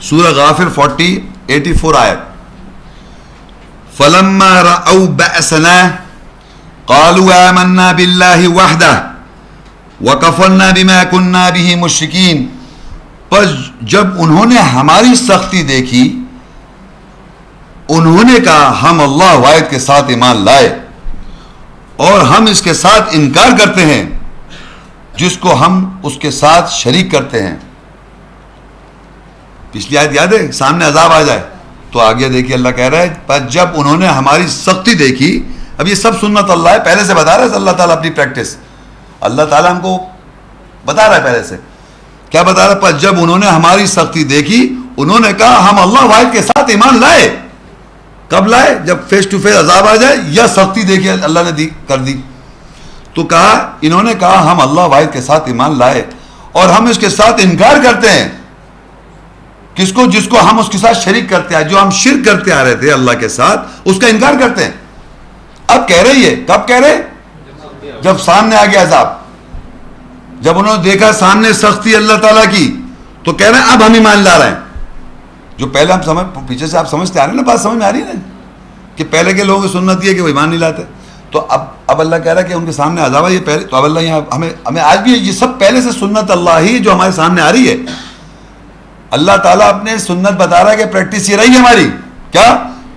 سورہ غافر 84 آیت. فَلَمَّا رَأَوْا بَأْسَنَا قَالُوا آمَنَّا بِاللَّهِ وَحْدَهُ وَكَفَرْنَا بِمَا كُنَّا بِهِ مُشْرِكِينَ. پس جب انہوں نے ہماری سختی دیکھی انہوں نے کہا ہم اللہ واحد کے ساتھ ایمان لائے اور ہم اس کے ساتھ انکار کرتے ہیں جس کو ہم اس کے ساتھ شریک کرتے ہیں. پچھلی آیت یاد ہے, سامنے عذاب آ جائے تو آگے دیکھیے اللہ کہہ رہا ہے پر جب انہوں نے ہماری سختی دیکھی. اب یہ سب سنت اللہ ہے, پہلے سے بتا رہا ہے اللہ تعالیٰ اپنی پریکٹس, اللہ تعالیٰ ہم کو بتا رہا ہے پہلے سے. کیا بتا رہا ہے؟ پر جب انہوں نے ہماری سختی دیکھی انہوں نے کہا ہم اللہ واحد کے ساتھ ایمان لائے. کب لائے؟ جب فیس ٹو فیس عذاب آ جائے یا سختی دیکھی اللہ نے کر دی تو کہا, انہوں نے کہا ہم اللہ واحد کے ساتھ ایمان لائے اور ہم اس کے ساتھ انکار کرتے ہیں. کس کو؟ جس کو ہم اس کے ساتھ شریک کرتے ہیں, جو ہم شرک کرتے آ رہے تھے اللہ کے ساتھ اس کا انکار کرتے ہیں. اب کہہ رہے یہ کب کہہ رہے؟ جب سامنے آ گیا عذاب, جب انہوں نے دیکھا سامنے سختی اللہ تعالیٰ کی تو کہہ رہے ہیں اب ہم ایمان لا رہے ہیں. جو پہلے ہم پیچھے سے آپ سمجھتے آ رہے ہیں نا, بات سمجھ میں آ رہی ہے نا کہ پہلے کے لوگوں کی سنت یہ ہے کہ وہ ایمان نہیں لاتے. تو اب اللہ کہہ رہا ہے کہ ان کے سامنے عذاب ہے یہ پہلے, تو اب اللہ یہاں ہمیں آج بھی یہ سب پہلے سے سنت اللہ ہی جو ہمارے سامنے آ رہی ہے. اللہ تعالیٰ اپنے سنت بتا رہا ہے کہ پریکٹس یہ رہی ہماری کیا.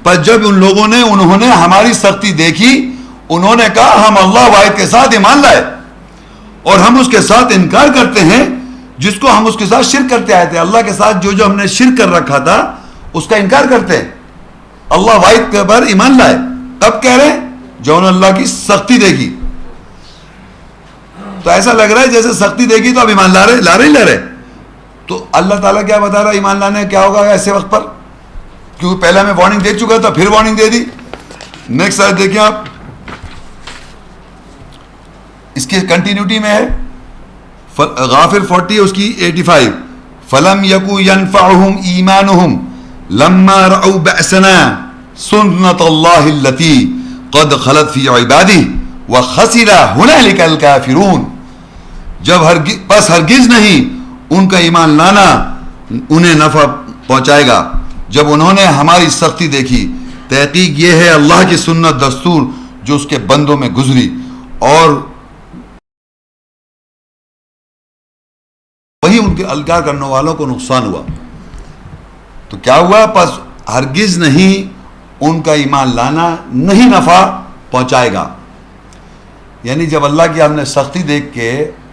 پر جب انہوں نے ہماری سختی دیکھی انہوں نے کہا ہم اللہ واحد کے ساتھ ایمان لائے اور ہم اس کے ساتھ انکار کرتے ہیں جس کو ہم اس کے ساتھ شرک کرتے آئے تھے. اللہ کے ساتھ جو ہم نے شرک کر رکھا تھا اس کا انکار کرتے ہیں, اللہ واحد کے پر ایمان لائے. کب کہہ رہے ہیں؟ جو انہوں نے اللہ کی سختی دیکھی. تو ایسا لگ رہا ہے جیسے سختی دیکھی تو اب ایمان لا رہے. تو اللہ تعالیٰ کیا بتا رہا ہے ایمان لانے کیا ہوگا ایسے وقت پر, کیونکہ پہلے ہمیں وارننگ دے چکا تھا پھر وارننگ دے دی. نیکسٹ آیت دیکھیں آپ, اس کی کنٹینیوٹی میں ہے غافر 40 اس کی 85. فَلَمْ يَكُ يَنْفَعُهُمْ إِيمَانُهُمْ لَمَّا رَأَوْا بَأْسَنَا سُنَّتَ اللَّهِ الَّتِي قَدْ خَلَتْ فِي عِبَادِهِ وَخَسِرَ هُنَالِكَ الْكَافِرُونَ. جب ہرگز نہیں ان کا ایمان لانا انہیں نفع پہنچائے گا جب انہوں نے ہماری سختی دیکھی. تحقیق یہ ہے اللہ کی سنت دستور جو اس کے بندوں میں گزری اور وہی ان کے انکار کرنے والوں کو نقصان ہوا. تو کیا ہوا؟ پس ہرگز نہیں ان کا ایمان لانا نہیں نفع پہنچائے گا. یعنی جب اللہ کی ہم نے سختی دیکھ کے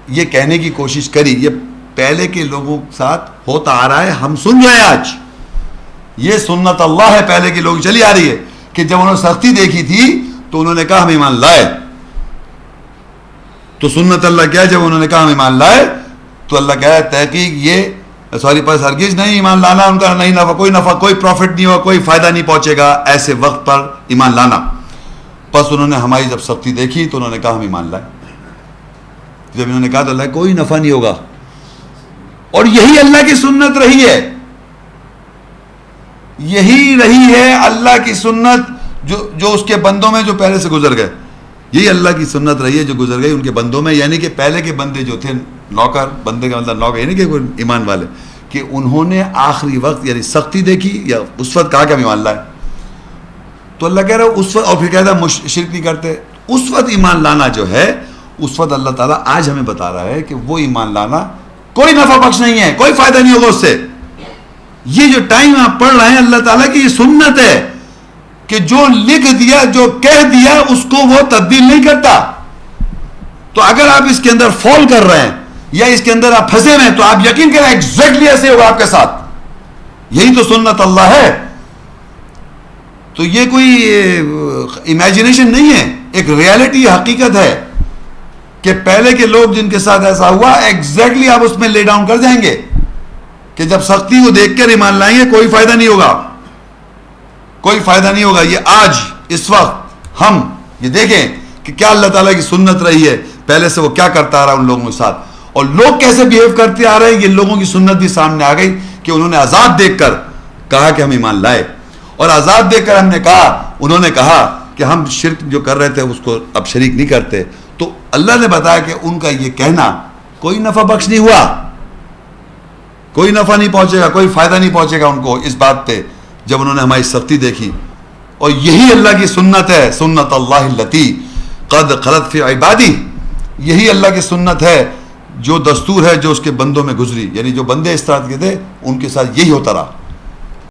یہ کہنے کی کوشش کری, یہ پہلے کے لوگوں کے ساتھ ہوتا آ رہا ہے, ہم سن رہے ہیں آج, یہ سنت اللہ ہے پہلے کے لوگ چلی آ رہی ہے کہ جب انہوں نے سختی دیکھی تھی تو انہوں نے کہا ہم ایمان لائے. تو سنت اللہ کیا ہے؟ جب انہوں نے کہا ہم ایمان لائے تو اللہ کہہ رہا ہے تحقیق یہ پس ہرگز نہیں ایمان لانا ان کا نہیں نفع کوئی پروفٹ نہیں ہوگا, کوئی فائدہ نہیں پہنچے گا ایسے وقت پر ایمان لانا. پس انہوں نے ہماری جب سختی دیکھی تو انہوں نے کہا ہم ایمان لائے. جب انہوں نے کہا تو اللہ کوئی نفع نہیں ہوگا. اور یہی اللہ کی سنت رہی ہے, یہی رہی ہے اللہ کی سنت جو اس کے بندوں میں جو پہلے سے گزر گئے. یہی اللہ کی سنت رہی ہے جو گزر گئی ان کے بندوں میں. یعنی کہ پہلے کے بندے جو تھے نوکر, بندے کا مطلب نوکر یعنی کہ ایمان والے, کہ انہوں نے آخری وقت یعنی سختی دیکھی یا اس وقت کہا کہ ہم ایمان لائے. تو اللہ کہہ رہا ہے اس وقت, اور پھر کہتا ہے شرک نہیں کرتے, اس وقت ایمان لانا جو ہے اس وقت اللہ تعالیٰ آج ہمیں بتا رہا ہے کہ وہ ایمان لانا کوئی نفع بخش نہیں ہے, کوئی فائدہ نہیں ہوگا اس سے. یہ جو ٹائم آپ پڑھ رہے ہیں اللہ تعالیٰ کی یہ سنت ہے کہ جو لکھ دیا جو کہہ دیا اس کو وہ تبدیل نہیں کرتا. تو اگر آپ اس کے اندر فال کر رہے ہیں یا اس کے اندر آپ پھنسے ہوئے ہیں تو آپ یقین کریں ایگزیکٹلی ایسے ہوگا آپ کے ساتھ. یہی تو سنت اللہ ہے. تو یہ کوئی امیجنیشن نہیں ہے, ایک ریالٹی حقیقت ہے کہ پہلے کے لوگ جن کے ساتھ ایسا ہوا ایگزیکٹلی آپ اس میں لے ڈاؤن کر جائیں گے کہ جب سختی کو دیکھ کر ایمان لائیں گے کوئی فائدہ نہیں ہوگا, کوئی فائدہ نہیں ہوگا. یہ آج اس وقت ہم یہ دیکھیں کہ کیا اللہ تعالیٰ کی سنت رہی ہے, پہلے سے وہ کیا کرتا آ رہا ہے ان لوگوں کے ساتھ, اور لوگ کیسے بیہیو کرتے آ رہے ہیں. یہ لوگوں کی سنت بھی سامنے آ گئی کہ انہوں نے عذاب دیکھ کر کہا کہ ہم ایمان لائے, اور عذاب دیکھ کر ہم نے کہا, انہوں نے کہا کہ ہم شرک جو کر رہے تھے اس کو اب شریک نہیں کرتے. تو اللہ نے بتایا کہ ان کا یہ کہنا کوئی نفع بخش نہیں ہوا. کوئی نفع نہیں پہنچے گا, کوئی فائدہ نہیں پہنچے گا ان کو اس بات پہ جب انہوں نے ہماری سختی دیکھی. اور یہی اللہ کی سنت ہے, سنت اللہ التی قد خلت فی عبادی, یہی اللہ کی سنت ہے جو دستور ہے جو اس کے بندوں میں گزری, یعنی جو بندے اس طرح کے تھے ان کے ساتھ یہی ہوتا رہا.